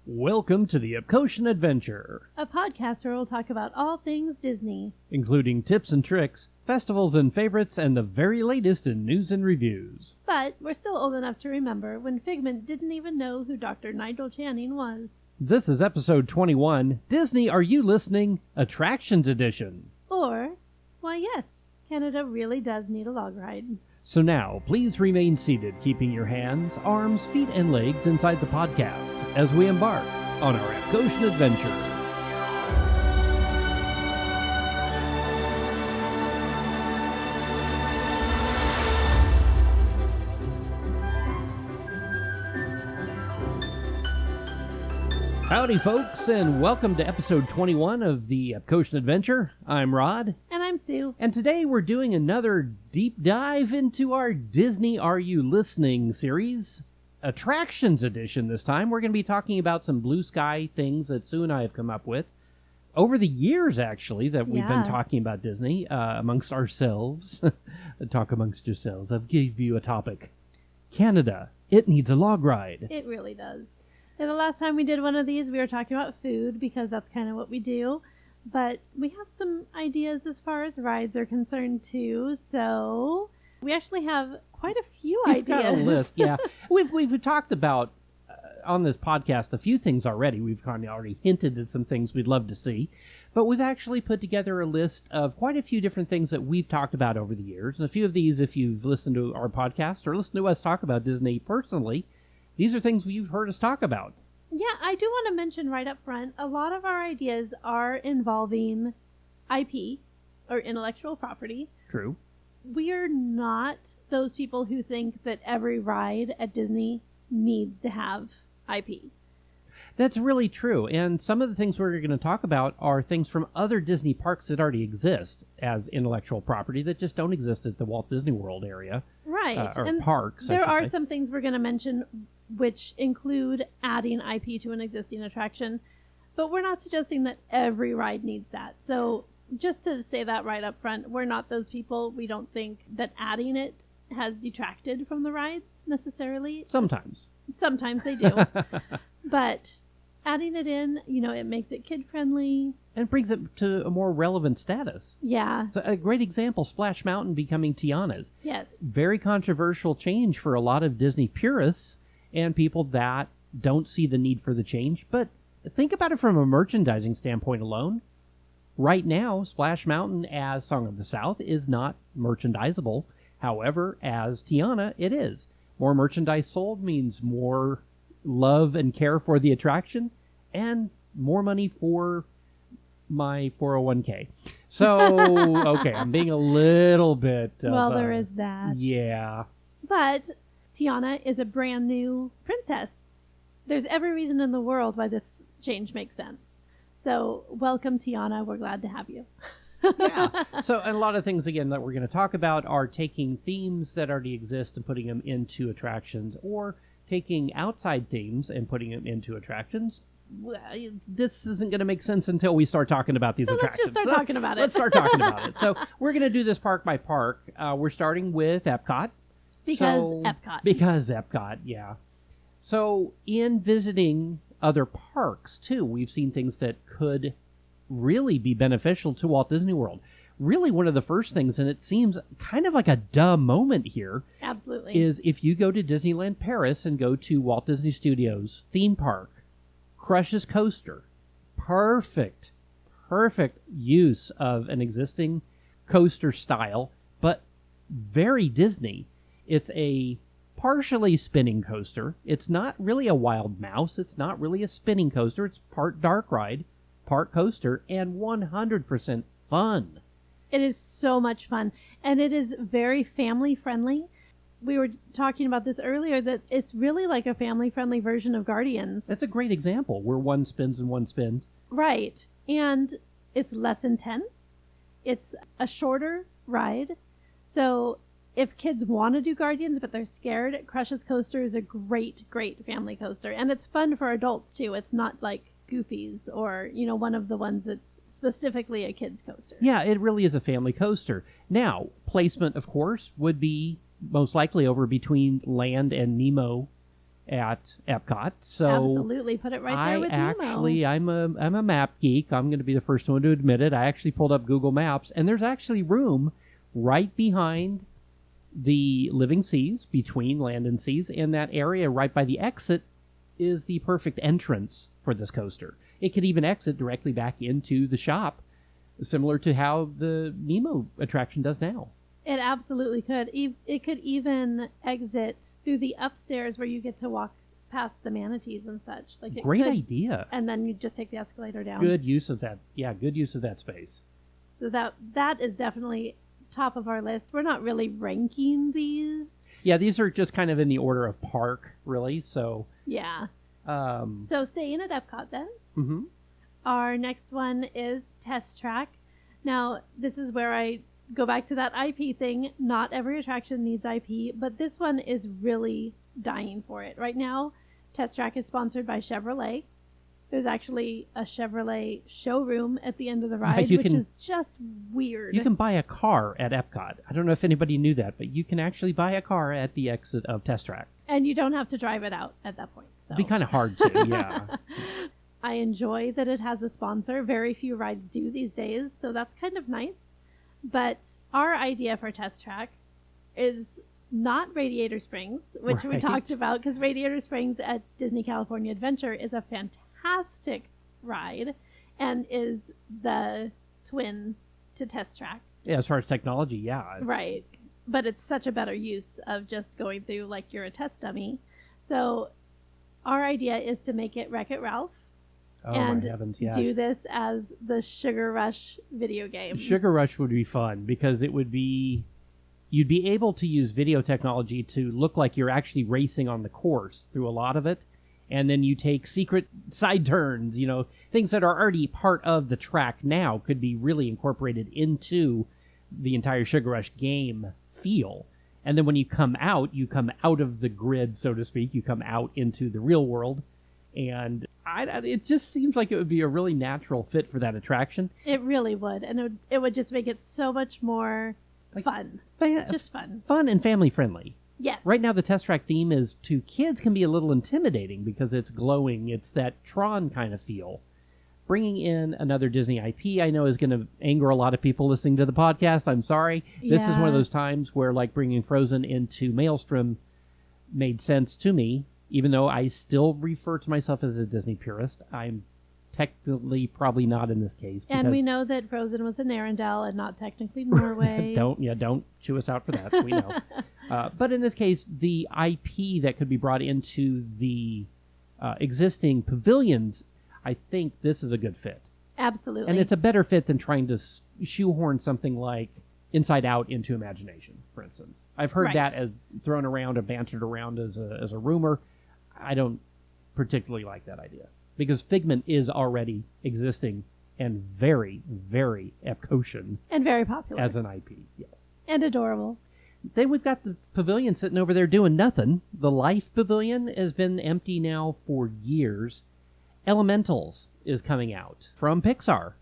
Welcome to the Epcotian Adventure, a podcast where we'll talk about all things Disney, including tips and tricks, festivals and favorites, and the very latest in news and reviews. But we're still old enough to remember when Figment didn't even know who Dr. Nigel Channing was. This is episode 21, Disney Are You Listening? Attractions Edition. Or, why yes, Canada really does need a log ride. So now, please remain seated, keeping your hands, arms, feet, and legs inside the podcast as we embark on our Epcotian adventure. Howdy, folks, and welcome to episode 21 of the Epcotian Adventure. I'm Rod. And I'm Sue. And today we're doing another deep dive into our Disney Are You Listening series. Attractions edition this time. We're going to be talking about some blue sky things that Sue and I have come up with over the years, actually, that we've been talking about Disney amongst ourselves. Talk amongst yourselves. I've gave you a topic. Canada, it needs a log ride. It really does. And the last time we did one of these, we were talking about food because that's kind of what we do. But we have some ideas as far as rides are concerned, too. So we actually have quite a few ideas. Got a list, yeah. We've talked about on this podcast a few things already. We've kind of already hinted at some things we'd love to see. But we've actually put together a list of quite a few different things that we've talked about over the years. And a few of these, if you've listened to our podcast or listened to us talk about Disney personally, these are things you've heard us talk about. Yeah, I do want to mention right up front, a lot of our ideas are involving IP, or intellectual property. True. We are not those people who think that every ride at Disney needs to have IP. That's really true. And some of the things we're going to talk about are things from other Disney parks that already exist as intellectual property that just don't exist at the Walt Disney World area. Right. Or and parks, there are some things we're going to mention which include adding IP to an existing attraction. But we're not suggesting that every ride needs that. So just to say that right up front, we're not those people. We don't think that adding it has detracted from the rides necessarily. Sometimes. Sometimes they do. But adding it in, it makes it kid-friendly. And brings it to a more relevant status. Yeah. So a great example, Splash Mountain becoming Tiana's. Yes. Very controversial change for a lot of Disney purists and people that don't see the need for the change. But think about it from a merchandising standpoint alone. Right now, Splash Mountain as Song of the South is not merchandisable. However, as Tiana, it is. More merchandise sold means more love and care for the attraction and more money for my 401k. So, okay, I'm being a little bit... there is that. Yeah. But Tiana is a brand new princess. There's every reason in the world why this change makes sense. So, welcome, Tiana. We're glad to have you. Yeah. So, and a lot of things, again, that we're going to talk about are taking themes that already exist and putting them into attractions, or taking outside themes and putting them into attractions. This isn't going to make sense until we start talking about these attractions. Let's just start talking about it. Let's start talking about it. So, we're going to do this park by park. We're starting with Epcot. Because Epcot, yeah. So, in visiting other parks, too, we've seen things that could really be beneficial to Walt Disney World. Really, one of the first things, and it seems kind of like a duh moment here, absolutely, is if you go to Disneyland Paris and go to Walt Disney Studios theme park, Crush's Coaster, perfect use of an existing coaster style, but very Disney. It's a partially spinning coaster. It's not really a wild mouse. It's not really a spinning coaster. It's part dark ride, part coaster, and 100% fun. It is so much fun, and it is very family-friendly. We were talking about this earlier, that it's really like a family-friendly version of Guardians. That's a great example, where one spins and one spins. Right, and it's less intense. It's a shorter ride, so if kids want to do Guardians but they're scared, Crush's Coaster is a great family coaster. And it's fun for adults, too. It's not like Goofy's or, one of the ones that's specifically a kid's coaster. Yeah, it really is a family coaster. Now, placement, of course, would be most likely over between Land and Nemo at Epcot. So Absolutely. Put it right there with Nemo. I'm a map geek. I'm going to be the first one to admit it. I actually pulled up Google Maps, and there's actually room right behind the living seas, between land and seas, and that area right by the exit is the perfect entrance for this coaster. It could even exit directly back into the shop, similar to how the Nemo attraction does now. It absolutely could. It could even exit through the upstairs where you get to walk past the manatees and such. Like it Great could, idea. And then you just take the escalator down. Good use of that. Yeah, good use of that space. So that is definitely top of our list. We're not really ranking these. Yeah, these are just kind of in the order of park, really. So yeah. So staying at Epcot then. Mm-hmm. Our next one is Test Track. Now, this is where I go back to that IP thing. Not every attraction needs IP, but this one is really dying for it. Right now, Test Track is sponsored by Chevrolet. There's actually a Chevrolet showroom at the end of the ride, which is just weird. You can buy a car at Epcot. I don't know if anybody knew that, but you can actually buy a car at the exit of Test Track. And you don't have to drive it out at that point. So. It'd be kind of hard to, yeah. I enjoy that it has a sponsor. Very few rides do these days, so that's kind of nice. But our idea for Test Track is not Radiator Springs, which we talked about, because Radiator Springs at Disney California Adventure is a fantastic ride and is the twin to Test Track. Yeah, as far as technology, yeah. Right. But it's such a better use of just going through like you're a test dummy. So our idea is to make it Wreck-It Ralph. Oh, and my heavens, yeah. do this as the Sugar Rush video game. Sugar Rush would be fun because it would be... You'd be able to use video technology to look like you're actually racing on the course through a lot of it. And then you take secret side turns, things that are already part of the track now could be really incorporated into the entire Sugar Rush game feel. And then when you come out of the grid, so to speak. You come out into the real world. And it just seems like it would be a really natural fit for that attraction. It really would. And it would just make it so much more fun. Just fun. Fun and family friendly. Yes. Right now, the Test Track theme is to kids can be a little intimidating because it's glowing. It's that Tron kind of feel. Bringing in another Disney IP, I know, is going to anger a lot of people listening to the podcast. I'm sorry. Yeah. This is one of those times where, like, bringing Frozen into Maelstrom made sense to me, even though I still refer to myself as a Disney purist. I'm technically probably not in this case. And we know that Frozen was in Arendelle and not technically Norway. Don't chew us out for that. We know. But in this case, the IP that could be brought into the existing pavilions, I think this is a good fit. Absolutely. And it's a better fit than trying to shoehorn something like Inside Out into Imagination, for instance. I've heard that as thrown around or bantered around as a rumor. I don't particularly like that idea because Figment is already existing and very, very Epcotian. And very popular. As an IP, yes. And adorable. Then we've got the pavilion sitting over there doing nothing. The Life Pavilion has been empty now for years. Elementals is coming out from Pixar.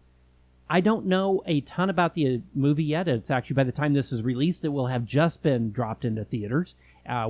I don't know a ton about the movie yet. It's actually, by the time this is released, it will have just been dropped into theaters.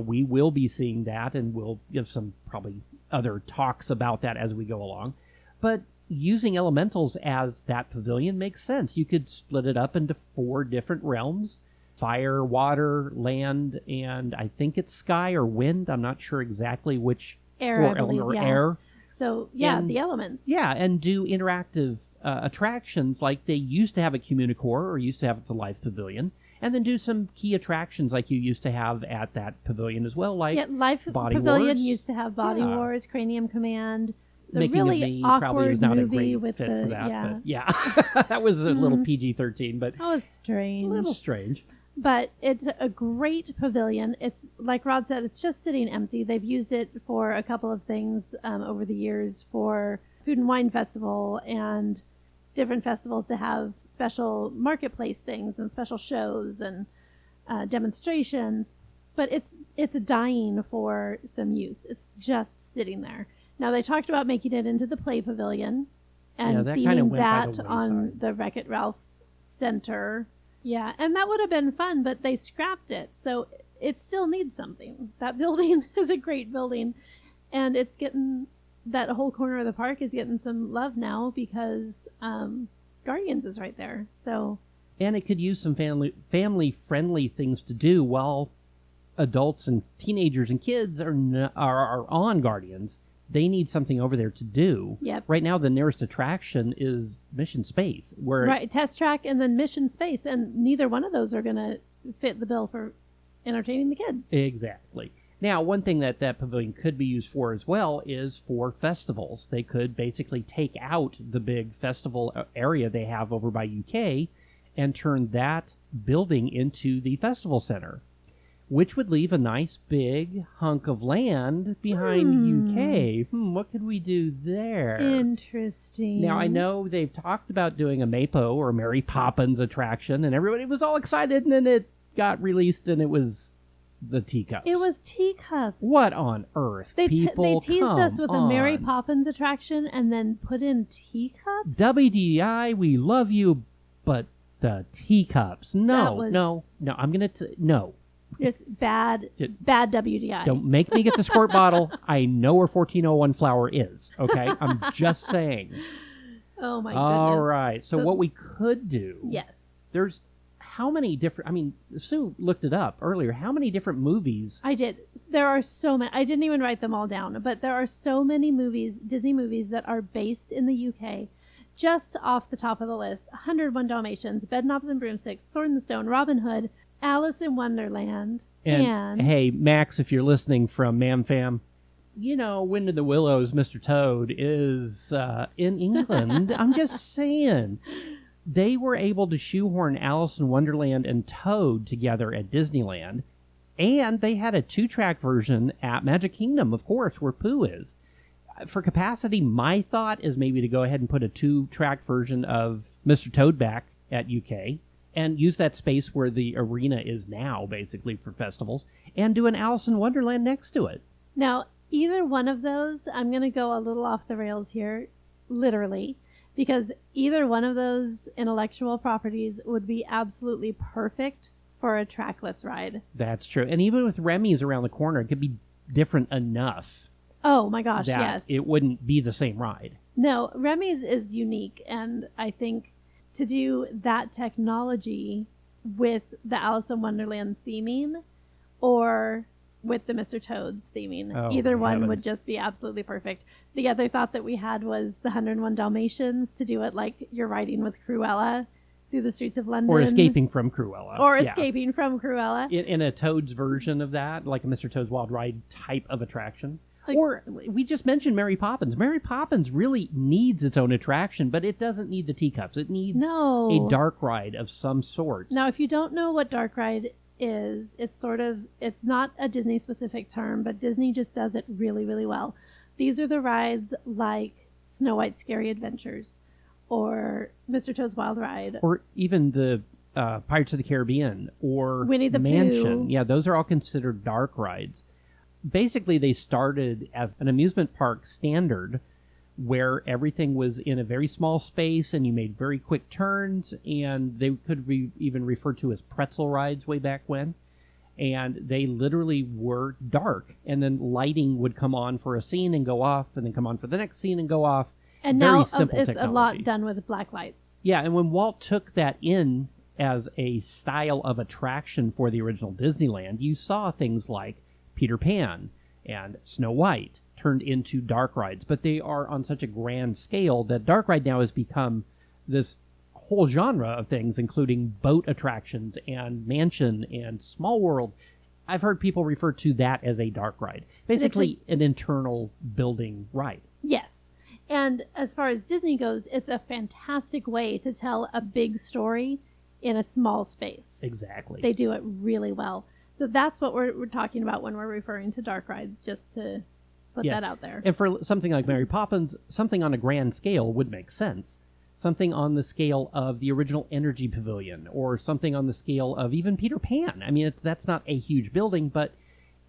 We will be seeing that, and we'll give some probably other talks about that as we go along. But using Elementals as that pavilion makes sense. You could split it up into 4 different realms. Fire, water, land, and I think it's sky or wind. I'm not sure exactly which. Air, I believe, air. So, the elements. Yeah, and do interactive attractions like they used to have at Communicore or used to have at the Life Pavilion. And then do some key attractions like you used to have at that pavilion as well, like Life Body Pavilion Wars. used to have Body Wars, Cranium Command. The Making really of Me awkward probably is not a movie great with fit the for that. yeah. But yeah, that was a little PG-13, but that was strange. A little strange. But it's a great pavilion. It's like Rod said, it's just sitting empty. They've used it for a couple of things over the years for Food and Wine Festival and different festivals to have special marketplace things and special shows and demonstrations. But it's dying for some use. It's just sitting there. Now, they talked about making it into the Play Pavilion and theming that on the Wreck-It Ralph Center. Yeah, and that would have been fun, but they scrapped it. So it still needs something. That building is a great building. And it's getting, that whole corner of the park is getting some love now because Guardians is right there. So, and it could use some family friendly things to do while adults and teenagers and kids are on Guardians. They need something over there to do. Yep. Right now, the nearest attraction is Mission Space. Right, Test Track and then Mission Space, and neither one of those are going to fit the bill for entertaining the kids. Exactly. Now, one thing that pavilion could be used for as well is for festivals. They could basically take out the big festival area they have over by UK and turn that building into the festival center, which would leave a nice big hunk of land behind UK. What could we do there? Interesting. Now, I know they've talked about doing a Maypo or Mary Poppins attraction, and everybody was all excited, and then it got released, and it was the teacups. It was teacups. What on earth? They teased come us with a Mary on. Poppins attraction and then put in teacups? WDI, we love you, but the teacups. No. I'm going to... No. Just bad WDI. Don't make me get the squirt bottle. I know where 1401 flour is, okay? I'm just saying. Oh, my goodness. All right. So what we could do... Yes. There's how many different... I mean, Sue looked it up earlier. How many different movies... I did. There are so many. I didn't even write them all down, but there are so many movies, Disney movies, that are based in the UK. Just off the top of the list, 101 Dalmatians, Bedknobs and Broomsticks, Sword in the Stone, Robin Hood, Alice in Wonderland, and hey, Max, if you're listening from MamFam, you know, Wind in the Willows, Mr. Toad is in England. I'm just saying. They were able to shoehorn Alice in Wonderland and Toad together at Disneyland, and they had a 2-track version at Magic Kingdom, of course, where Pooh is. For capacity, my thought is maybe to go ahead and put a 2-track version of Mr. Toad back at UK, and use that space where the arena is now, basically, for festivals, and do an Alice in Wonderland next to it. Now, either one of those, I'm going to go a little off the rails here, literally, because either one of those intellectual properties would be absolutely perfect for a trackless ride. That's true. And even with Remy's around the corner, it could be different enough. Oh, my gosh, that yes. It wouldn't be the same ride. No, Remy's is unique, and I think to do that technology with the Alice in Wonderland theming or with the Mr. Toad's theming, either one would just be absolutely perfect. The other thought that we had was the 101 Dalmatians, to do it like you're riding with Cruella through the streets of London. Or escaping from Cruella. Escaping from Cruella. In a Toad's version of that, like a Mr. Toad's Wild Ride type of attraction. Or we just mentioned Mary Poppins. Mary Poppins really needs its own attraction, but it doesn't need the teacups. It needs a dark ride of some sort. Now, if you don't know what dark ride is, it's not a Disney specific term, but Disney just does it really, really well. These are the rides like Snow White's Scary Adventures or Mr. Toad's Wild Ride. Or even the Pirates of the Caribbean or Winnie the Mansion. Pooh. Yeah, those are all considered dark rides. Basically, they started as an amusement park standard where everything was in a very small space and you made very quick turns, and they could be even referred to as pretzel rides way back when. And they literally were dark, and then lighting would come on for a scene and go off, and then come on for the next scene and go off. And very now simple it's technology. a lot done with black lights. Yeah, and when Walt took that in as a style of attraction for the original Disneyland, you saw things like Peter Pan and Snow White turned into dark rides, but they are on such a grand scale that dark ride now has become this whole genre of things, including boat attractions and mansion and small world. I've heard people refer to that as a dark ride, basically an internal building ride. Yes, and as far as Disney goes, it's a fantastic way to tell a big story in a small space. Exactly. They do it really well. So that's what we're talking about when we're referring to dark rides, just to put that out there. And for something like Mary Poppins, something on a grand scale would make sense. Something on the scale of the original Energy Pavilion, or something on the scale of even Peter Pan. I mean, that's not a huge building, but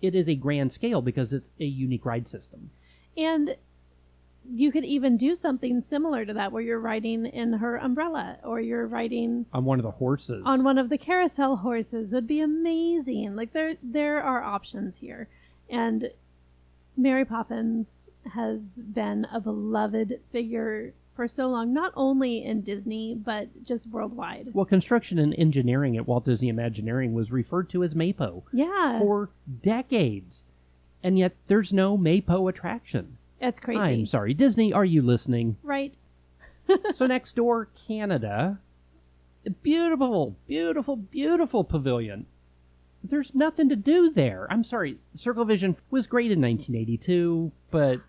it is a grand scale because it's a unique ride system. And you could even do something similar to that, where you're riding in her umbrella, or you're riding on one of the horses. On one of the carousel horses would be amazing. Like there are options here, and Mary Poppins has been a beloved figure for so long, not only in Disney, but just worldwide. Well, construction and engineering at Walt Disney Imagineering was referred to as MAPO Yeah. for decades. And yet there's no MAPO attraction. That's crazy. I'm sorry. Disney, are you listening? Right. So next door, Canada. Beautiful, beautiful, beautiful pavilion. There's nothing to do there. I'm sorry. Circle Vision was great in 1982, but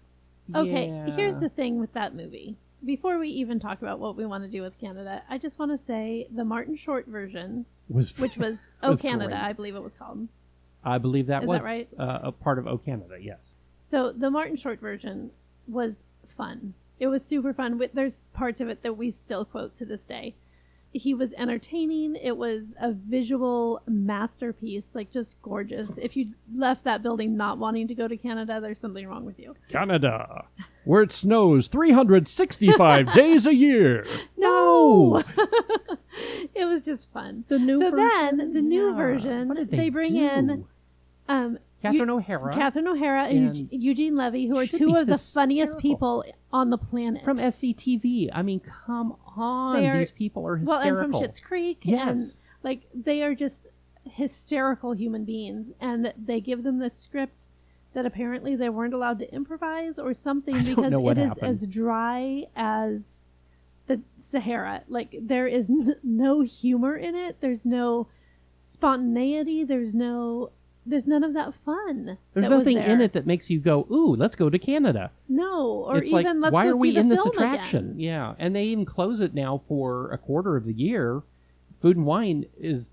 Okay, yeah. here's the thing with that movie. Before we even talk about what we want to do with Canada, I just want to say the Martin Short version, which was was Canada, great. I believe it was called. I believe that Is was that right? A part of O Canada, yes. So the Martin Short version was fun. It was super fun. There's parts of it that we still quote to this day. He was entertaining. It was a visual masterpiece, like just gorgeous. If you left that building not wanting to go to Canada, there's something wrong with you. Canada, where it snows 365 days a year. No! It was just fun. The new version? Then the new Yeah. version, What did they bring do? in Catherine O'Hara Catherine O'Hara and and Eugene Levy, who are should two be of the funniest hysterical. people on the planet. from SCTV. I mean, come on. They are- These people are well, hysterical. and from Schitt's Creek. Yes. And, like, they are just hysterical human beings. And they give them this script that apparently they weren't allowed to improvise or something I don't because know what it is happened. as dry as the Sahara. Like, there is no humor in it. There's no spontaneity. There's none of that fun. There's that was nothing in there. it that makes you go, ooh, let's go to Canada. No, or It's even like, let's why go are we see the in this film attraction? again. Yeah, and they even close it now for a quarter of the year. Food and Wine is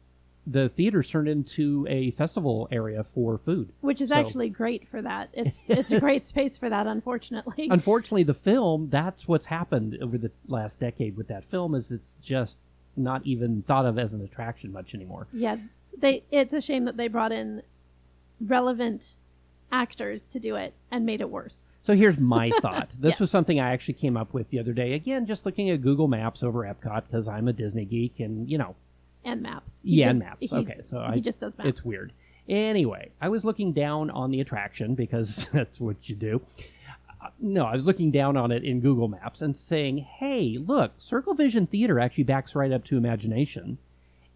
the theater's turned into a festival area for food. Which is So- actually great for that. It's a great space for that, unfortunately. Unfortunately, the film, that's what's happened over the last decade with that film, is it's just not even thought of as an attraction much anymore. Yeah, it's a shame that they brought in relevant actors to do it and made it worse. So here's my thought. This was Yes. something I actually came up with the other day. Again, just looking at Google Maps over Epcot because I'm a Disney geek and, And maps. and maps. Okay, so he just does maps. It's weird. Anyway, I was looking down on the attraction because that's what you do. No, I was looking down on it in Google Maps and saying, hey, look, Circle Vision Theater actually backs right up to Imagination.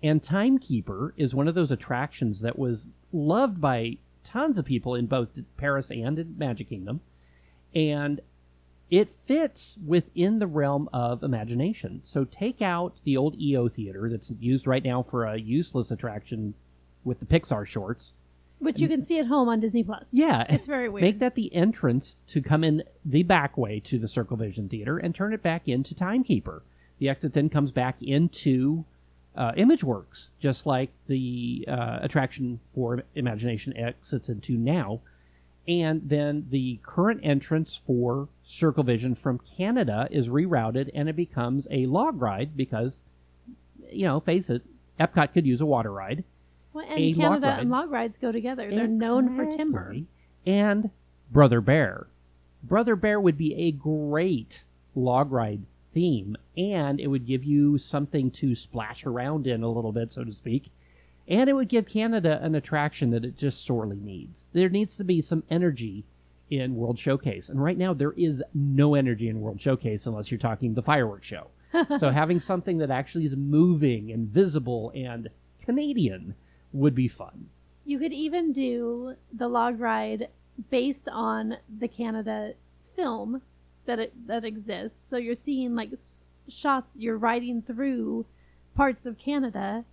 And Timekeeper is one of those attractions that was loved by tons of people in both Paris and in Magic Kingdom. And it fits within the realm of Imagination. So take out the old EO Theater that's used right now for a useless attraction with the Pixar shorts. Which you can see at home on Disney Plus. Yeah. It's very weird. Make that the entrance to come in the back way to the Circle Vision Theater and turn it back into Timekeeper. The exit then comes back into ImageWorks, just like the attraction for Imagination exits into now. And then the current entrance for Circle Vision from Canada is rerouted and it becomes a log ride because, face it, Epcot could use a water ride. Well, a and log Canada ride. and log rides go together. They're known for timber. Exactly. And Brother Bear. Brother Bear would be a great log ride theme, and it would give you something to splash around in a little bit, so to speak. And it would give Canada an attraction that it just sorely needs. There needs to be some energy in World Showcase. And right now, there is no energy in World Showcase unless you're talking the fireworks show. So having something that actually is moving and visible and Canadian would be fun. You could even do the log ride based on the Canada film that exists. So you're seeing like shots, you're riding through parts of Canada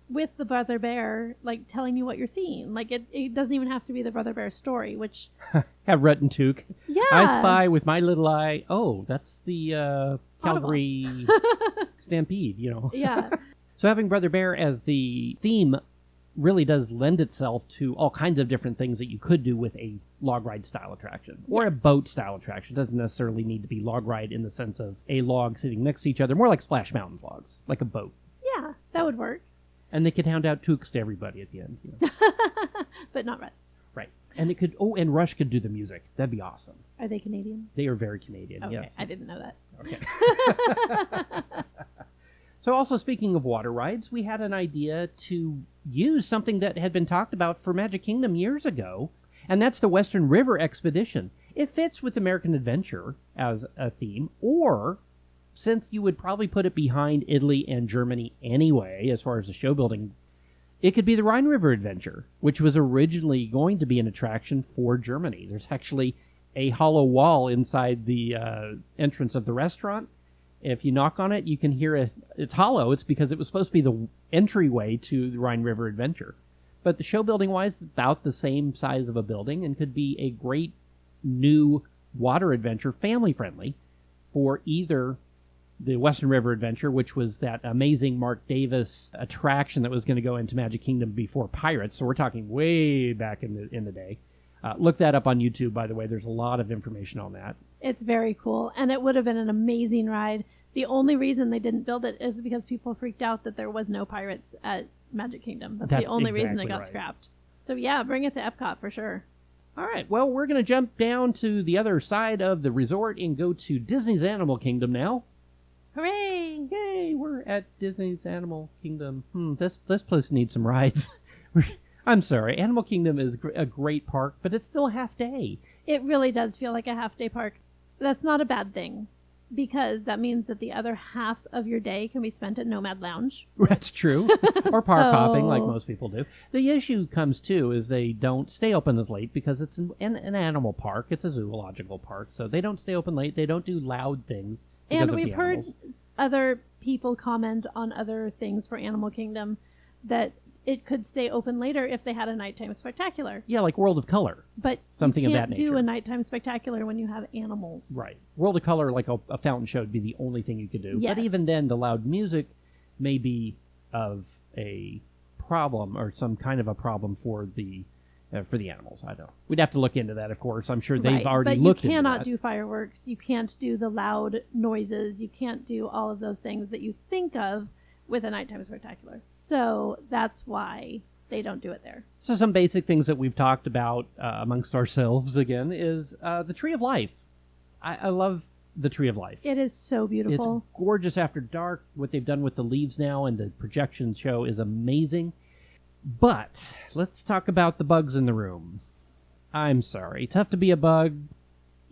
with the Brother Bear, like telling you what you're seeing. Like it doesn't even have to be the Brother Bear story, which Have Ruttentook. yeah, I spy with my little eye. Oh, that's the Calgary Stampede, yeah. So having Brother Bear as the theme really does lend itself to all kinds of different things that you could do with a log ride style attraction or a Yes. boat style attraction. It doesn't necessarily need to be log ride in the sense of a log sitting next to each other, more like Splash Mountain logs, like a boat. Yeah, that would work. And they could hand out toques to everybody at the end. But not Reds. Right. And it could, and Rush could do the music. That'd be awesome. Are they Canadian? They are very Canadian, Okay, yes. I didn't know that. Okay. So also speaking of water rides, we had an idea to use something that had been talked about for Magic Kingdom years ago, And that's the Western River Expedition. It fits with American Adventure as a theme, or since you would probably put it behind Italy and Germany anyway, as far as the show building, it could be the Rhine River Adventure, which was originally going to be an attraction for Germany. There's actually a hollow wall inside the entrance of the restaurant. If you knock on it, you can hear it. It's hollow. It's because it was supposed to be the entryway to the Rhine River Adventure. But the show building-wise, it's about the same size of a building and could be a great new water adventure, family-friendly, for either the Western River Adventure, which was that amazing Mark Davis attraction that was going to go into Magic Kingdom before Pirates. So we're talking way back in the day. Look that up on YouTube, by the way. There's a lot of information on that. It's very cool, and it would have been an amazing ride. The only reason they didn't build it is because people freaked out that there was no Pirates at Magic Kingdom. That's the only reason it got scrapped. So yeah, bring it to Epcot for sure. All right, well, we're going to jump down to the other side of the resort and go to Disney's Animal Kingdom now. Hooray! Yay, we're at Disney's Animal Kingdom. This place needs some rides. I'm sorry, Animal Kingdom is a great park, but it's still a half day. It really does feel like a half-day park. That's not a bad thing, because that means that the other half of your day can be spent at Nomad Lounge. That's true. Or park hopping, like most people do. The issue comes, too, is they don't stay open as late because it's an animal park. It's a zoological park, so they don't stay open late. They don't do loud things. And we've heard other people comment on other things for Animal Kingdom that it could stay open later if they had a nighttime spectacular. Yeah, like World of Color. But something you of that can't nature. do a nighttime spectacular when you have animals. Right. World of Color, like a fountain show, would be the only thing you could do. Yes. But even then, the loud music may be of a problem or some kind of a problem for the animals. I don't know. We'd have to look into that, of course. I'm sure they've already looked into that. But you cannot do fireworks. You can't do the loud noises. You can't do all of those things that you think of with a nighttime spectacular. So that's why they don't do it there. So some basic things that we've talked about amongst ourselves, again, is the Tree of Life. I love the Tree of Life. It is so beautiful. It's gorgeous after dark. What they've done with the leaves now and the projection show is amazing. But let's talk about the bugs in the room. I'm sorry. Tough to be a bug.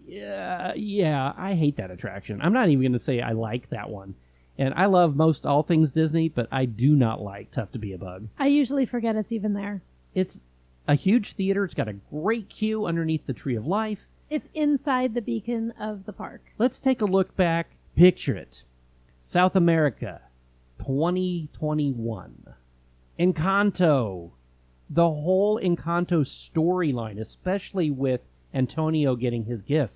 Yeah, I hate that attraction. I'm not even going to say I like that one. And I love most all things Disney, but I do not like Tough to be a Bug. I usually forget it's even there. It's a huge theater. It's got a great queue underneath the Tree of Life. It's inside the beacon of the park. Let's take a look back. Picture it. South America, 2021. Encanto. The whole Encanto storyline, especially with Antonio getting his gift,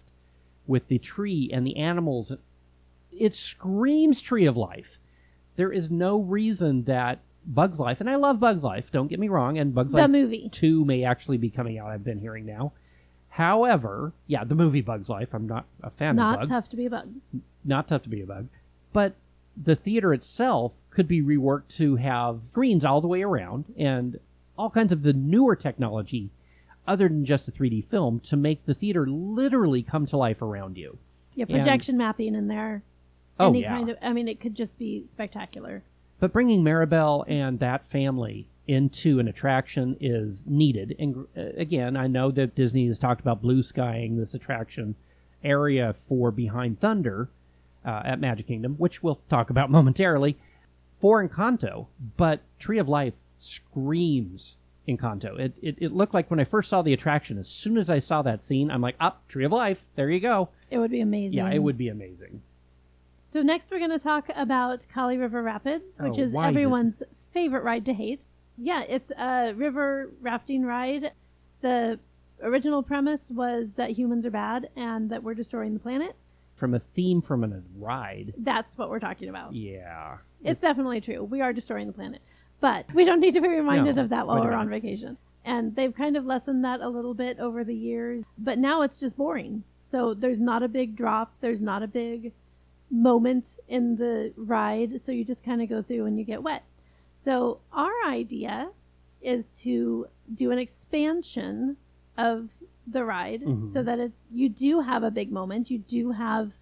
with the tree and the animals. It screams Tree of Life. There is no reason that Bug's Life, and I love Bug's Life, don't get me wrong, and Bug's Life movie 2 may actually be coming out, I've been hearing now. However, yeah, the movie Bug's Life, I'm not a fan of bugs. Not tough to be a bug. Not tough to be a bug. But the theater itself could be reworked to have screens all the way around and all kinds of the newer technology other than just a 3D film to make the theater literally come to life around you. Yeah, projection mapping in there. It could just be spectacular. But bringing Maribel and that family into an attraction is needed. And again, I know that Disney has talked about blue skying this attraction area for Behind Thunder at Magic Kingdom, which we'll talk about momentarily, for Encanto. But Tree of Life screams Encanto. It looked like when I first saw the attraction, as soon as I saw that scene, I'm like, Tree of Life, there you go. It would be amazing. Yeah, it would be amazing. So next we're going to talk about Kali River Rapids, which is everyone's favorite ride to hate. Yeah, it's a river rafting ride. The original premise was that humans are bad and that we're destroying the planet. From a theme from a ride. That's what we're talking about. Yeah. It's definitely true. We are destroying the planet. But we don't need to be reminded of that while we're on vacation. And they've kind of lessened that a little bit over the years. But now it's just boring. So there's not a big drop. There's not a big moment in the ride, so you just kind of go through and you get wet. So our idea is to do an expansion of the ride so that you do have a big moment, you do have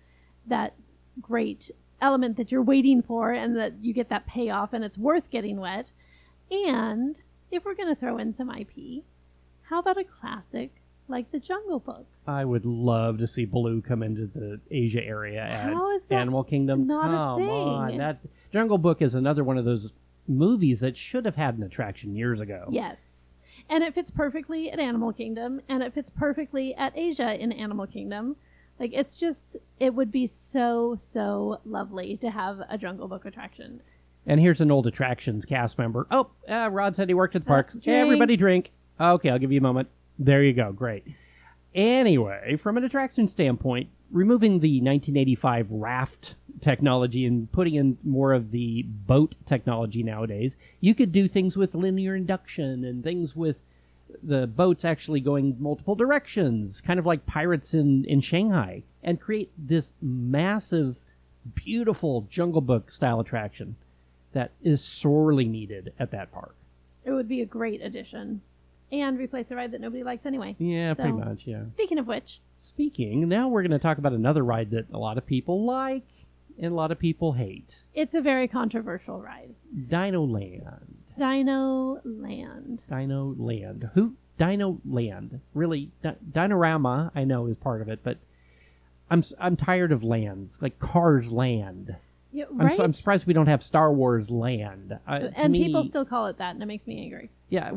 that great element that you're waiting for and that you get that payoff and it's worth getting wet. And if we're going to throw in some IP, how about a classic like the Jungle Book. I would love to see Baloo come into the Asia area at How is that Animal Kingdom. not a Come thing? on, that Jungle Book is another one of those movies that should have had an attraction years ago. Yes. And it fits perfectly at Animal Kingdom, and it fits perfectly at Asia in Animal Kingdom. Like, it's just, it would be so, so lovely to have a Jungle Book attraction. And here's an old attractions cast member. Oh, Rod said he worked at the parks. Drink. Everybody drink. Okay, I'll give you a moment. There you go. Great. Anyway, from an attraction standpoint, removing the 1985 raft technology and putting in more of the boat technology nowadays, you could do things with linear induction and things with the boats actually going multiple directions, kind of like pirates in Shanghai, and create this massive, beautiful Jungle Book style attraction that is sorely needed at that park. It would be a great addition. And replace a ride that nobody likes anyway. Yeah, So, pretty much, yeah. Speaking of which, Now we're going to talk about another ride that a lot of people like and a lot of people hate. it's a very controversial ride. Dino Land. Dino Land. Dino Land. Who? Dino Land. Really? Dinorama, I know, is part of it, but I'm tired of lands. Like Cars Land. Yeah, right? I'm surprised we don't have Star Wars Land. And people still call it that, and it makes me angry. Yeah,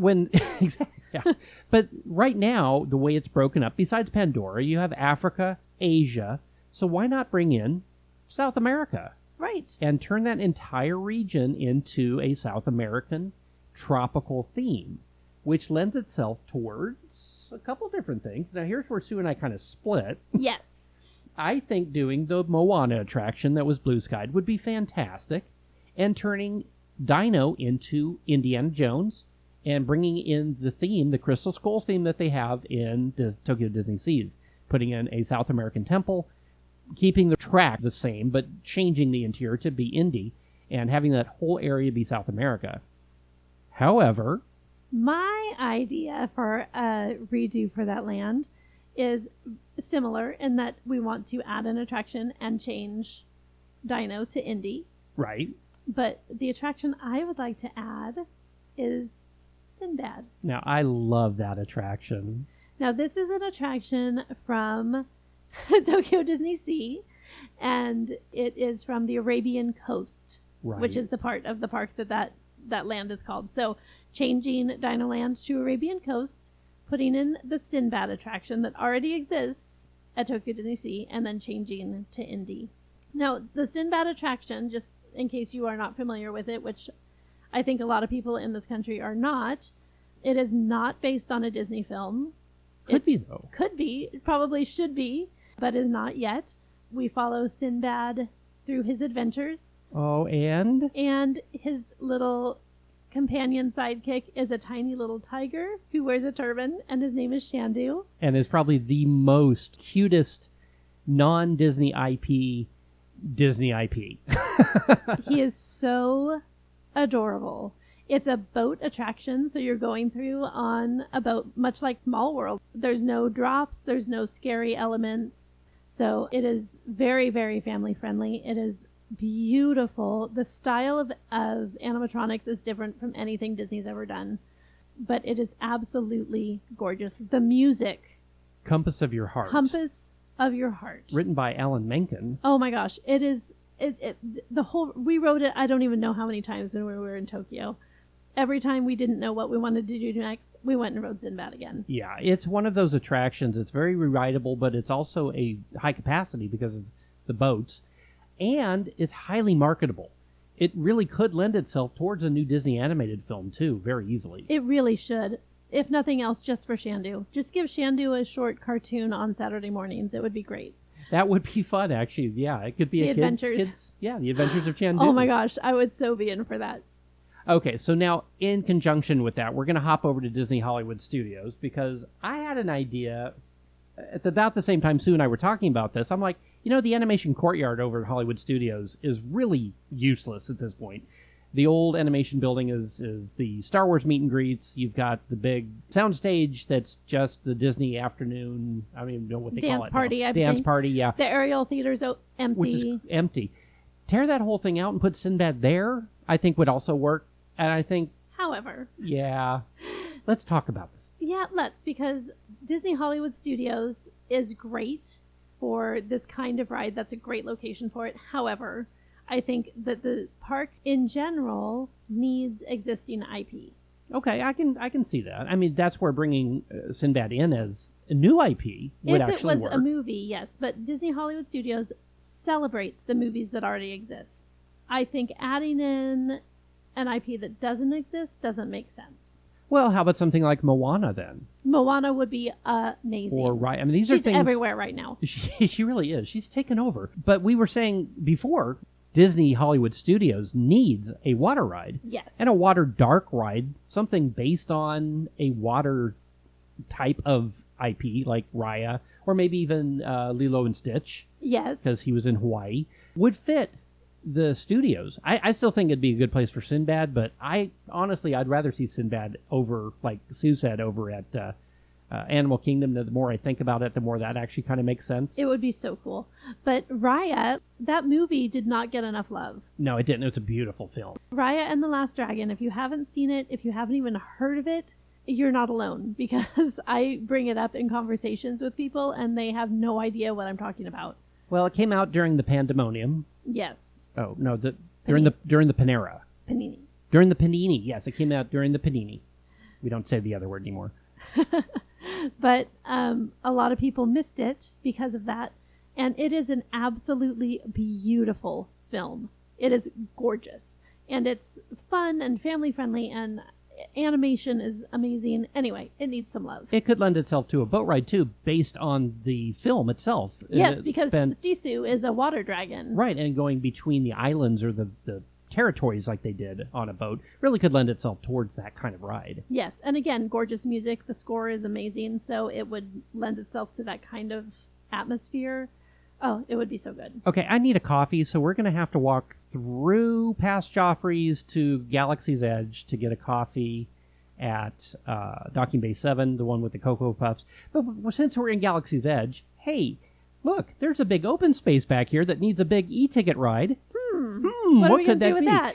exactly. Yeah. But right now, the way it's broken up, besides Pandora, you have Africa, Asia. So why not bring in South America Right. and turn that entire region into a South American tropical theme, which lends itself towards a couple different things. Now, here's where Sue and I kind of split. Yes. I think doing the Moana attraction that was blue skied would be fantastic, and turning Dino into Indiana Jones and bringing in the theme, the Crystal Skulls theme that they have in the Tokyo Disney Seas, putting in a South American temple, keeping the track the same, but changing the interior to be Indy, and having that whole area be South America. However, My idea for a redo for that land is similar in that we want to add an attraction and change Dino to Indy. right, But the attraction I would like to add is Sinbad. now I love that attraction. Now, this is an attraction from Tokyo Disney Sea, and it is from the Arabian coast, Right. which is the part of the park that land is called. So, changing Dino Land to Arabian coast, putting in the Sinbad attraction that already exists at Tokyo Disney Sea, and then changing to Indy. Now, the Sinbad attraction, just in case you are not familiar with it, which I think a lot of people in this country are not, it is not based on a Disney film. Could be, though. Could be, probably should be, but is not yet. We follow Sinbad through his adventures, Oh, and? and his little companion sidekick is a tiny little tiger who wears a turban, and his name is Shandu. And is probably the most cutest non-Disney IP Disney IP. He is so adorable. It's a boat attraction, so you're going through on a boat, much like Small World. There's no drops, there's no scary elements. So it is very, very family friendly. It is beautiful. The style of animatronics is different from anything Disney's ever done, but it is absolutely gorgeous. The music, Compass of Your Heart. Compass of Your Heart. Written by Alan Menken. Oh my gosh, it is we wrote it, I don't even know how many times when we were in Tokyo. Every time we didn't know what we wanted to do next, we went and rode Sinbad again. Yeah, it's one of those attractions. It's very rewritable, but it's also a high capacity because of the boats, and it's highly marketable. It really could lend itself towards a new Disney animated film, too, very easily. It really should. If nothing else, just for Shandu. Just give Shandu a short cartoon on Saturday mornings. It would be great. That would be fun, actually. Yeah, it could be The a Adventures. The Adventures of Chandu. Oh my gosh, I would so be in for that. Okay, so now in conjunction with that, we're going to hop over to Disney Hollywood Studios because I had an idea at about the same time Sue and I were talking about this. I'm like, the animation courtyard over at Hollywood Studios is really useless at this point. The old animation building is the Star Wars meet and greets. You've got the big soundstage that's just the Disney afternoon, I don't even know what they call it. Dance party, I Dance think. party, yeah. The Ariel Theater's empty. Which is empty. Tear that whole thing out and put Sinbad there, I think would also work. And I think, However, yeah, let's talk about this. Yeah, let's, because Disney Hollywood Studios is great for this kind of ride. That's a great location for it. However, I think that the park in general needs existing IP. Okay, I can see that. I mean, that's where bringing Sinbad in as a new IP would actually work. If it was a movie, yes, but Disney Hollywood Studios celebrates the movies that already exist. I think adding in an IP that doesn't exist doesn't make sense. Well, how about something like Moana then? Moana would be amazing. Or right, I mean, these are She's things everywhere right now. She really is. She's taken over. But we were saying before, Disney Hollywood Studios needs a water ride. Yes. And a water dark ride, something based on a water type of IP like Raya, or maybe even Lilo and Stitch. Yes. Because he was in Hawaii, would fit the studios. I still think it'd be a good place for Sinbad, but honestly, I'd rather see Sinbad over, like Sue said, over at Animal Kingdom. The more I think about it, the more that actually kind of makes sense. It would be so cool. But Raya, that movie did not get enough love. No, it didn't. It was a beautiful film. Raya and the Last Dragon, if you haven't seen it, if you haven't even heard of it, you're not alone, because I bring it up in conversations with people and they have no idea what I'm talking about. Well, it came out during the pandemonium. Yes. Oh, no, during the Panera. Panini. During the Panini, yes, it came out during the Panini. We don't say the other word anymore. But a lot of people missed it because of that, and it is an absolutely beautiful film. It is gorgeous, and it's fun and family friendly, and animation is amazing. Anyway, it needs some love. It could lend itself to a boat ride too, based on the film itself. Yes, because Sisu is a water dragon. Right, and going between the islands or the territories like they did on a boat really could lend itself towards that kind of ride. Yes, and again, gorgeous music. The score is amazing, so it would lend itself to that kind of atmosphere. Oh, it would be so good. Okay, I need a coffee, so we're going to have to walk through past Joffrey's to Galaxy's Edge to get a coffee at Docking Bay 7, the one with the Cocoa Puffs. But since we're in Galaxy's Edge, hey, look, there's a big open space back here that needs a big e-ticket ride. What are we going to do with that?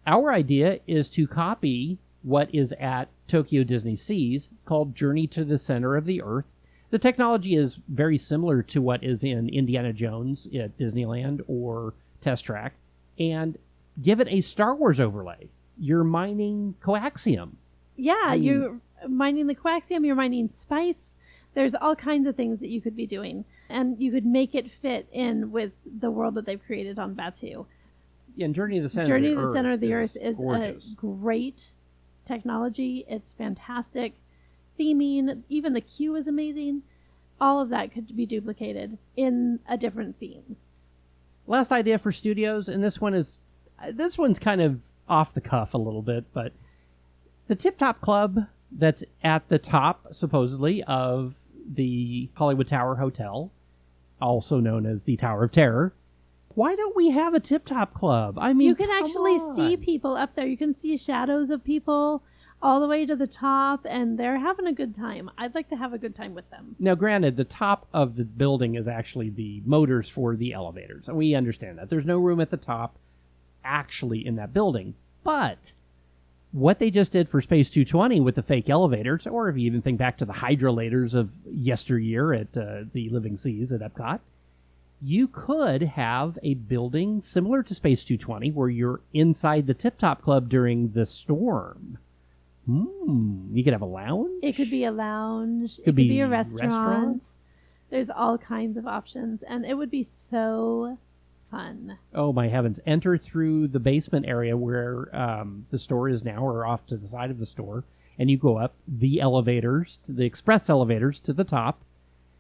Our idea is to copy what is at Tokyo Disney Seas, called Journey to the Center of the Earth. The technology is very similar to what is in Indiana Jones at Disneyland or Test Track, and give it a Star Wars overlay. You're mining coaxium. Yeah, you're mining the coaxium, you're mining spice. There's all kinds of things that you could be doing, and you could make it fit in with the world that they've created on Batuu. Yeah, and Journey to the Center of the Earth is gorgeous. A great technology. It's fantastic. Theming, even the queue is amazing. All of that could be duplicated in a different theme. Last idea for studios, and this one's kind of off the cuff a little bit, but the Tip Top Club that's at the top, supposedly, of the Hollywood Tower Hotel, also known as the Tower of Terror. Why don't we have a Tip Top Club? I mean, you can actually see people up there. You can see shadows of people all the way to the top, and they're having a good time. I'd like to have a good time with them. Now, granted, the top of the building is actually the motors for the elevators, and we understand that. There's no room at the top actually in that building. But what they just did for Space 220 with the fake elevators, or if you even think back to the hydrolators of yesteryear at the Living Seas at Epcot, you could have a building similar to Space 220 where you're inside the Tip Top Club during the storm. You could have a lounge. It could be a lounge. It could be a restaurant. There's all kinds of options, and it would be so fun. Oh, my heavens. Enter through the basement area where the store is now, or off to the side of the store, and you go up the elevators, the express elevators, to the top.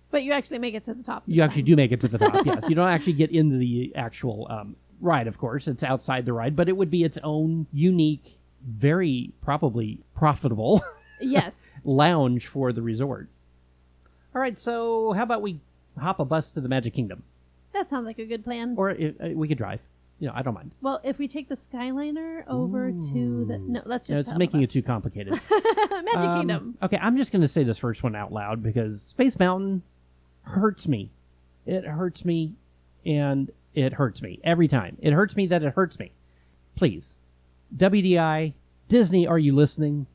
But you actually make it to the top. You actually do make it to the top, yes. You don't actually get into the actual ride, of course. It's outside the ride, but it would be its own unique, very probably profitable lounge for the resort. All right, so how about we hop a bus to the Magic Kingdom? That sounds like a good plan. Or we could drive. I don't mind. Well, if we take the Skyliner over to the... No, let's just... It's making it too complicated. Magic Kingdom. Okay, I'm just going to say this first one out loud because Space Mountain hurts me. It hurts me, and it hurts me every time. It hurts me that it hurts me. Please, WDI, Disney, are you listening?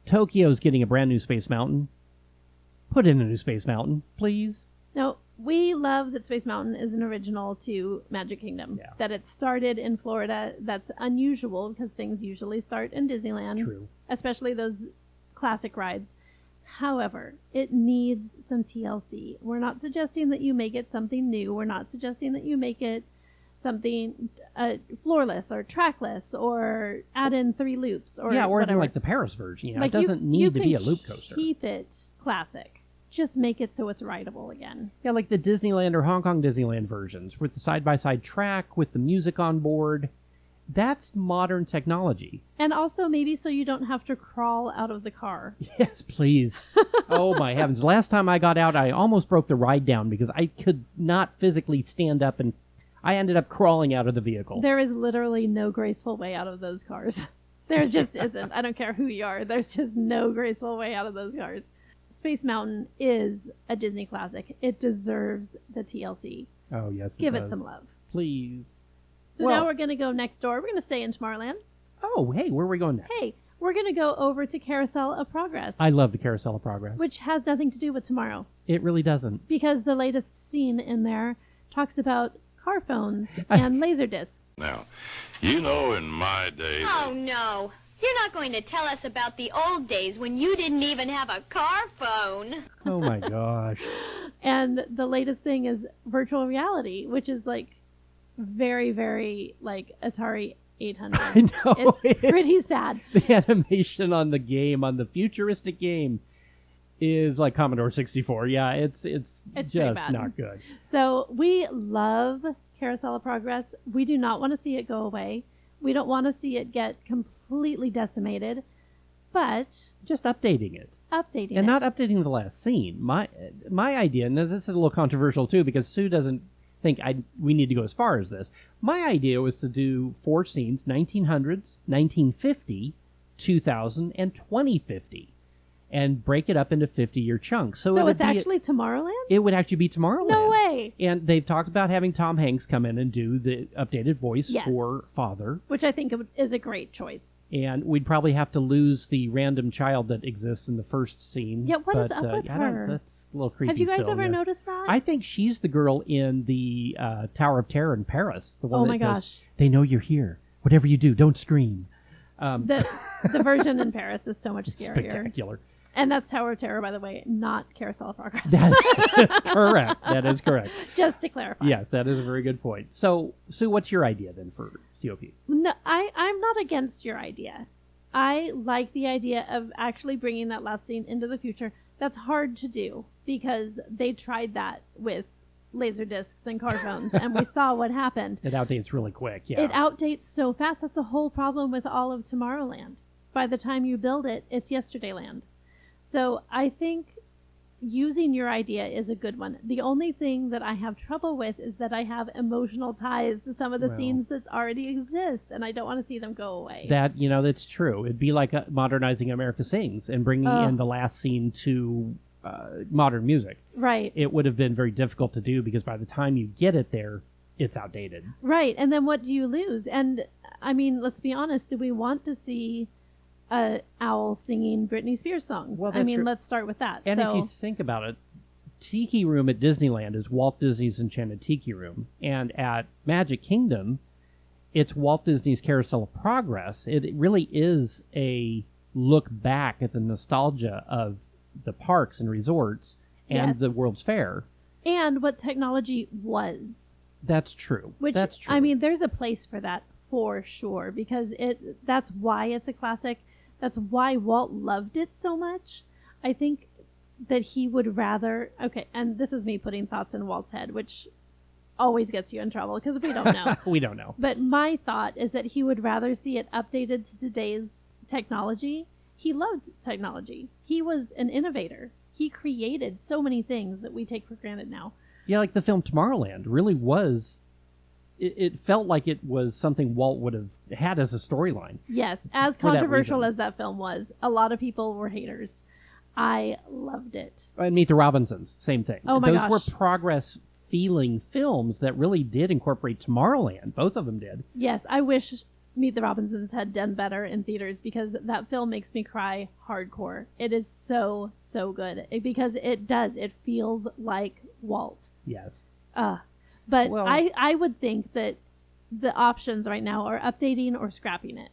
Tokyo's getting a brand new Space Mountain. Put in a new Space Mountain, please. No, we love that Space Mountain is an original to Magic Kingdom. Yeah. That it started in Florida. That's unusual because things usually start in Disneyland. True. Especially those classic rides. However, it needs some TLC. We're not suggesting that you make it something new. We're not suggesting that you make it something floorless or trackless or add in 3 loops or or whatever. even like the Paris version. You know, Like it doesn't need to be a loop coaster. Keep it classic. Just make it so it's rideable again. Yeah, like the Disneyland or Hong Kong Disneyland versions with the side-by-side track with the music on board. That's modern technology. And also maybe so you don't have to crawl out of the car. Yes, please. Oh, my heavens. Last time I got out, I almost broke the ride down because I could not physically stand up, and I ended up crawling out of the vehicle. There is literally no graceful way out of those cars. There just isn't. I don't care who you are. There's just no graceful way out of those cars. Space Mountain is a Disney classic. It deserves the TLC. Oh, yes, Give does. it some love. Please. So now we're going to go next door. We're going to stay in Tomorrowland. Oh, hey, where are we going next? Hey, we're going to go over to Carousel of Progress. I love the Carousel of Progress. Which has nothing to do with tomorrow. It really doesn't. Because the latest scene in there talks about car phones and Laserdisc. Now, you know in my day... Oh, no. You're not going to tell us about the old days when you didn't even have a car phone. Oh, my gosh. And the latest thing is virtual reality, which is like very, very like Atari 800. I know. It's pretty sad. The animation on the game, on the futuristic game, is like Commodore 64. Yeah, it's just bad. not good. So we love Carousel of Progress. We do not want to see it go away. We don't want to see it get completely decimated, but Just updating it. And not updating the last scene. My idea, and this is a little controversial too, because Sue doesn't think we need to go as far as this. My idea was to do 4 scenes, 1900s, 1950, 2000, and 2050, and break it up into 50-year chunks. So it's actually Tomorrowland? It would actually be Tomorrowland. No way! And they've talked about having Tom Hanks come in and do the updated voice for Father. Which I think is a great choice. And we'd probably have to lose the random child that exists in the first scene. Yeah, what is up with her? That's a little creepy. Have you guys still, ever noticed that? I think she's the girl in the Tower of Terror in Paris. The one oh that my goes, gosh. They know you're here. Whatever you do, don't scream. The version in Paris is so much scarier. Spectacular. And that's Tower of Terror, by the way, not Carousel of Progress. That's correct. That is correct. Just to clarify. Yes, that is a very good point. So, Sue, what's your idea then for COP? No, I'm not against your idea. I like the idea of actually bringing that last scene into the future. That's hard to do because they tried that with laser discs and car phones, and we saw what happened. It outdates really quick, yeah. It outdates so fast. That's the whole problem with all of Tomorrowland. By the time you build it, it's Yesterdayland. So I think using your idea is a good one. The only thing that I have trouble with is that I have emotional ties to some of the scenes that already exist, and I don't want to see them go away. That's true. It'd be like modernizing America Sings and bringing in the last scene to modern music. Right. It would have been very difficult to do because by the time you get it there, it's outdated. Right. And then what do you lose? And, I mean, let's be honest. Do we want to see a owl singing Britney Spears songs? Well, I mean, true. let's start with that. And if you think about it, Tiki Room at Disneyland is Walt Disney's Enchanted Tiki Room. And at Magic Kingdom, it's Walt Disney's Carousel of Progress. It really is a look back at the nostalgia of the parks and resorts and the World's Fair. And what technology was. That's true. That's true. I mean, there's a place for that for sure, because that's why it's a classic. That's why Walt loved it so much. I think that he would rather... Okay, and this is me putting thoughts in Walt's head, which always gets you in trouble because we don't know. We don't know. But my thought is that he would rather see it updated to today's technology. He loved technology. He was an innovator. He created so many things that we take for granted now. Yeah, like the film Tomorrowland really was... It felt like it was something Walt would have had as a storyline. Yes, as controversial as that film was, a lot of people were haters. I loved it. And Meet the Robinsons, same thing. Oh my gosh. Those were progress-feeling films that really did incorporate Tomorrowland. Both of them did. Yes, I wish Meet the Robinsons had done better in theaters, because that film makes me cry hardcore. It is so, so good. Because it does. It feels like Walt. Yes. But Well- I would think that the options right now are updating or scrapping it.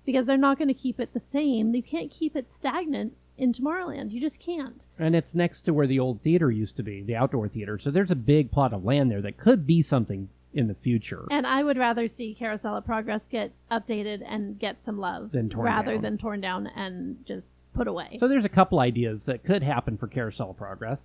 Because they're not going to keep it the same. You can't keep it stagnant in Tomorrowland. You just can't. And it's next to where the old theater used to be, the outdoor theater. So there's a big plot of land there that could be something in the future. And I would rather see Carousel of Progress get updated and get some love Than torn rather down. than torn down and just put away. So there's a couple ideas that could happen for Carousel of Progress.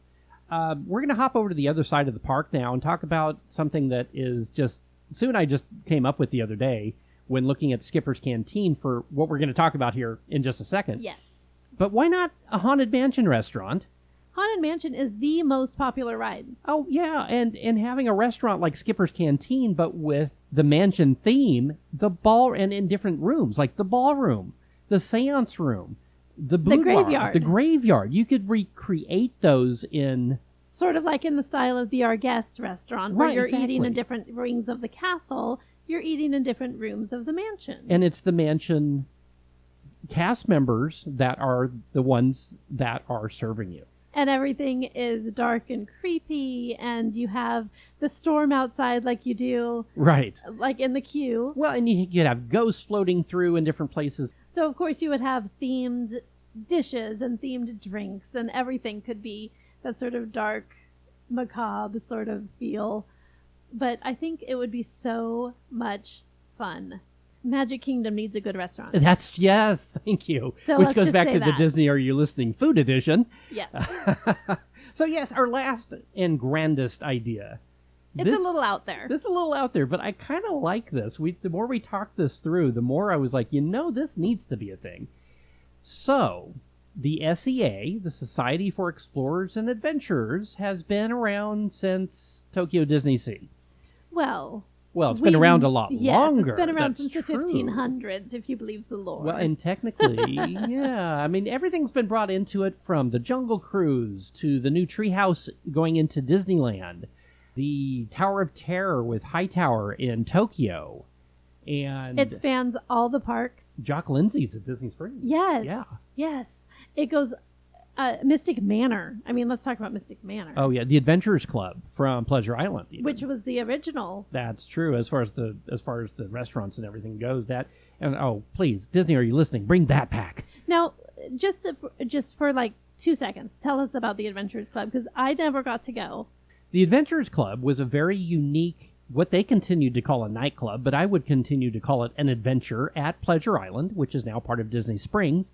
We're going to hop over to the other side of the park now and talk about something that is just... Sue and I just came up with the other day when looking at Skipper's Canteen for what we're going to talk about here in just a second. Yes. But why not a Haunted Mansion restaurant? Haunted Mansion is the most popular ride. Oh, yeah, and having a restaurant like Skipper's Canteen, but with the mansion theme, and in different rooms, like the ballroom, the seance room, the boudoir, graveyard. the graveyard. You could recreate those in... Sort of like in the style of the Our Guest restaurant, where Right, you're eating exactly. in different wings of the castle. You're eating in different rooms of the mansion. And it's the mansion cast members that are the ones that are serving you. And everything is dark and creepy, and you have the storm outside like you do, Right. like in the queue. Well, and you'd have ghosts floating through in different places. So, of course, you would have themed dishes and themed drinks, and everything could be that sort of dark, macabre sort of feel. But I think it would be so much fun. Magic Kingdom needs a good restaurant. Yes, thank you. So Which let's goes just back say to the that. Disney Are You Listening Food Edition. Yes. So yes, our last and grandest idea. It's a little out there. This is a little out there, but I kind of like this. The more we talked this through, the more I was like, this needs to be a thing. So, the SEA, the Society for Explorers and Adventurers, has been around since Tokyo Disney Sea. Well, It's been around a lot longer. It's been around That's since the true. 1500s, if you believe the lore. Well, and technically, yeah. I mean, everything's been brought into it, from the Jungle Cruise to the new treehouse going into Disneyland, the Tower of Terror with Hightower in Tokyo, and it spans all the parks. Jock Lindsay's at Disney Springs. Yes. Yeah. Yes. It goes Mystic Manor. I mean, let's talk about Mystic Manor. Oh yeah, the Adventurers Club from Pleasure Island, even. Which was the original. That's true as far as the restaurants and everything goes. Please, Disney, are you listening? Bring that back. Now, just for like 2 seconds, tell us about the Adventurers Club, because I never got to go. The Adventurers Club was a very unique, what they continued to call a nightclub, but I would continue to call it an adventure at Pleasure Island, which is now part of Disney Springs.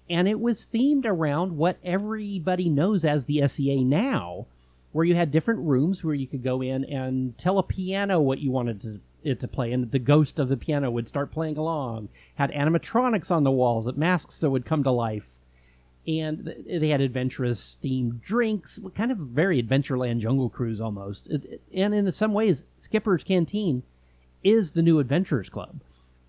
And it was themed around what everybody knows as the SEA now, where you had different rooms where you could go in and tell a piano what you wanted it to play, and the ghost of the piano would start playing along. Had animatronics on the walls, masks that would come to life. And they had adventurous-themed drinks, kind of very Adventureland Jungle Cruise almost. And in some ways, Skipper's Canteen is the new Adventurers Club.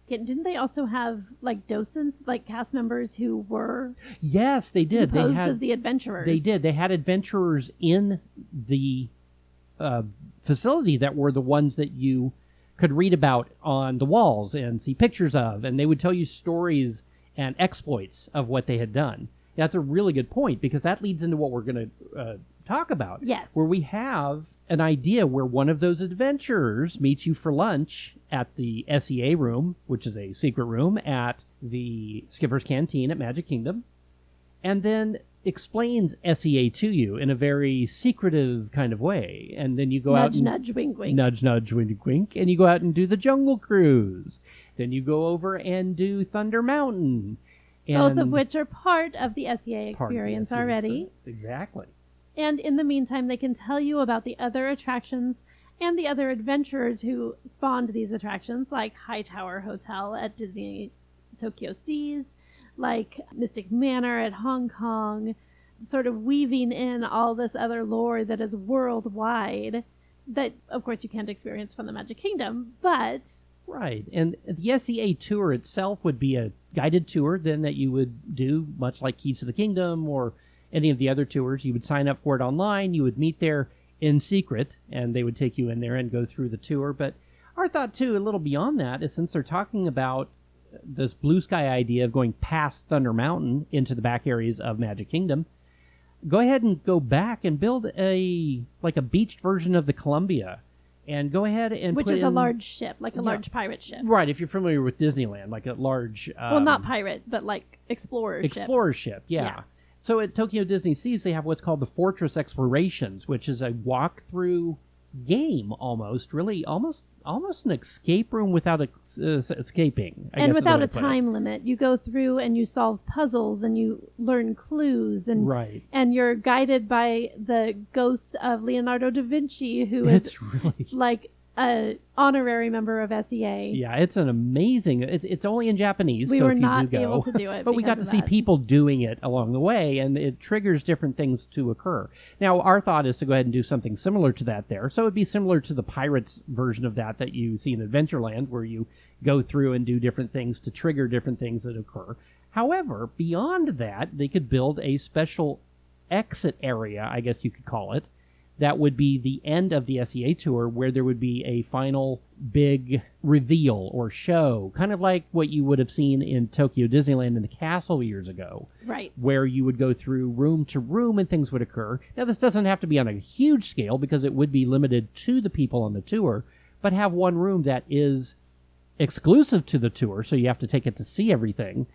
Didn't they also have like docents, like cast members who were Yes, they did. posed as the adventurers? They did. They had adventurers in the facility that were the ones that you could read about on the walls and see pictures of, and they would tell you stories and exploits of what they had done. That's a really good point, because that leads into what we're going to talk about. Yes. Where we have an idea where one of those adventurers meets you for lunch at the SEA room, which is a secret room at the Skipper's Canteen at Magic Kingdom, and then explains SEA to you in a very secretive kind of way. And then you go out and... Nudge, wink, wink. Nudge, nudge, wink, wink. And you go out and do the Jungle Cruise. Then you go over and do Thunder Mountain. Both of which are part of the SEA part of the experience SEA already. experience. Exactly. And in the meantime, they can tell you about the other attractions and the other adventurers who spawned these attractions, like Hightower Hotel at Disney Tokyo Seas, like Mystic Manor at Hong Kong, sort of weaving in all this other lore that is worldwide that, of course, you can't experience from the Magic Kingdom, but... Right. And the SEA tour itself would be a guided tour then that you would do, much like Keys to the Kingdom or any of the other tours. You would sign up for it online. You would meet there in secret, and they would take you in there and go through the tour. But Our thought, too, a little beyond that, is since they're talking about this blue sky idea of going past Thunder Mountain into the back areas of Magic Kingdom, go ahead and go back and build a beached version of the Columbia. And go ahead and Which put is a in, large ship, like a large pirate ship. Right, if you're familiar with Disneyland, like a large... well, not pirate, but like explorer ship. Explorer ship, yeah. So at Tokyo Disney Seas, they have what's called the Fortress Explorations, which is a walk-through game almost, really almost an escape room without escaping. I and guess is the without way a to put it. time limit. You go through and you solve puzzles and you learn clues and Right. and you're guided by the ghost of Leonardo da Vinci, who is It's really... like a honorary member of SEA. Yeah, it's an amazing... It's only in Japanese, We so were if you not do go, able to do it but we got because to of see that. people doing it along the way, and it triggers different things to occur. Now, our thought is to go ahead and do something similar to that there. So it'd be similar to the Pirates version of that you see in Adventureland, where you go through and do different things to trigger different things that occur. However, beyond that, they could build a special exit area, I guess you could call it, that would be the end of the SEA tour, where there would be a final big reveal or show, kind of like what you would have seen in Tokyo Disneyland in the castle years ago, Right. where you would go through room to room and things would occur. Now, this doesn't have to be on a huge scale because it would be limited to the people on the tour, but have one room that is exclusive to the tour, so you have to take it to see everything,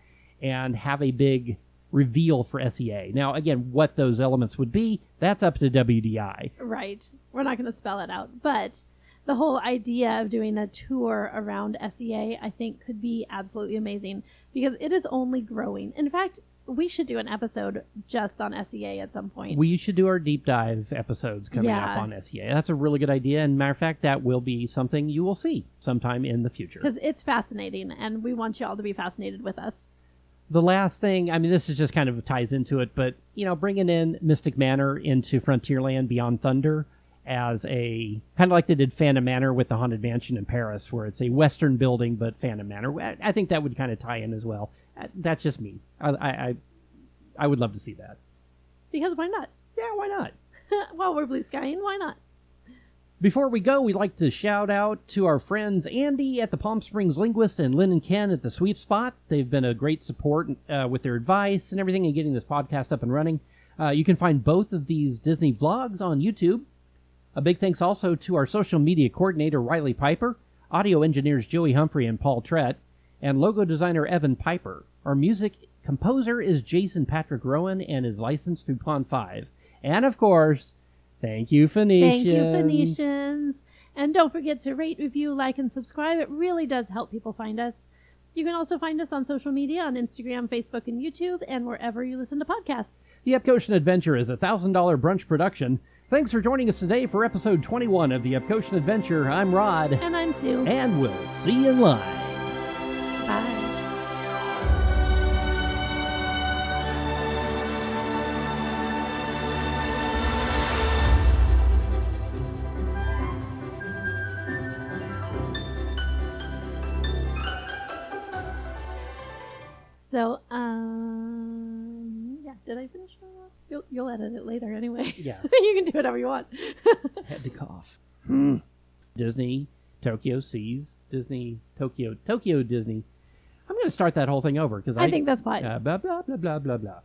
and have a big reveal for SEA. Now, again, what those elements would be, that's up to WDI. Right. We're not going to spell it out. But the whole idea of doing a tour around SEA, I think, could be absolutely amazing because it is only growing. In fact, we should do an episode just on SEA at some point. We should do our deep dive episodes coming up on SEA. That's a really good idea. And matter of fact, that will be something you will see sometime in the future. Because it's fascinating, and we want you all to be fascinated with us. The last thing, I mean, this is just kind of ties into it, but, bringing in Mystic Manor into Frontierland Beyond Thunder as a, kind of like they did Phantom Manor with the Haunted Mansion in Paris, where it's a Western building, but Phantom Manor. I think that would kind of tie in as well. That's just me. I would love to see that. Because why not? Yeah, why not? Well, we're blue skying. Why not? Before we go, we'd like to shout out to our friends Andy at the Palm Springs Linguist and Lynn and Ken at the Sweep Spot. They've been a great support with their advice and everything in getting this podcast up and running. You can find both of these Disney vlogs on YouTube. A big thanks also to our social media coordinator, Riley Piper, audio engineers Joey Humphrey and Paul Trett, and logo designer Evan Piper. Our music composer is Jason Patrick Rowan and is licensed through Pond 5. And, of course, thank you, Phoenicians. Thank you, Phoenicians. And don't forget to rate, review, like, and subscribe. It really does help people find us. You can also find us on social media, on Instagram, Facebook, and YouTube, and wherever you listen to podcasts. The Epcotian Adventure is a $1,000 brunch production. Thanks for joining us today for episode 21 of the Epcotian Adventure. I'm Rod. And I'm Sue. And we'll see you live. Bye. So, yeah, did I finish that off? You'll edit it later anyway. Yeah. You can do whatever you want. Had to cough. Disney, Tokyo Seas, Disney, Tokyo Disney. I'm going to start that whole thing over because I think that's fine. blah, blah, blah, blah, blah, blah.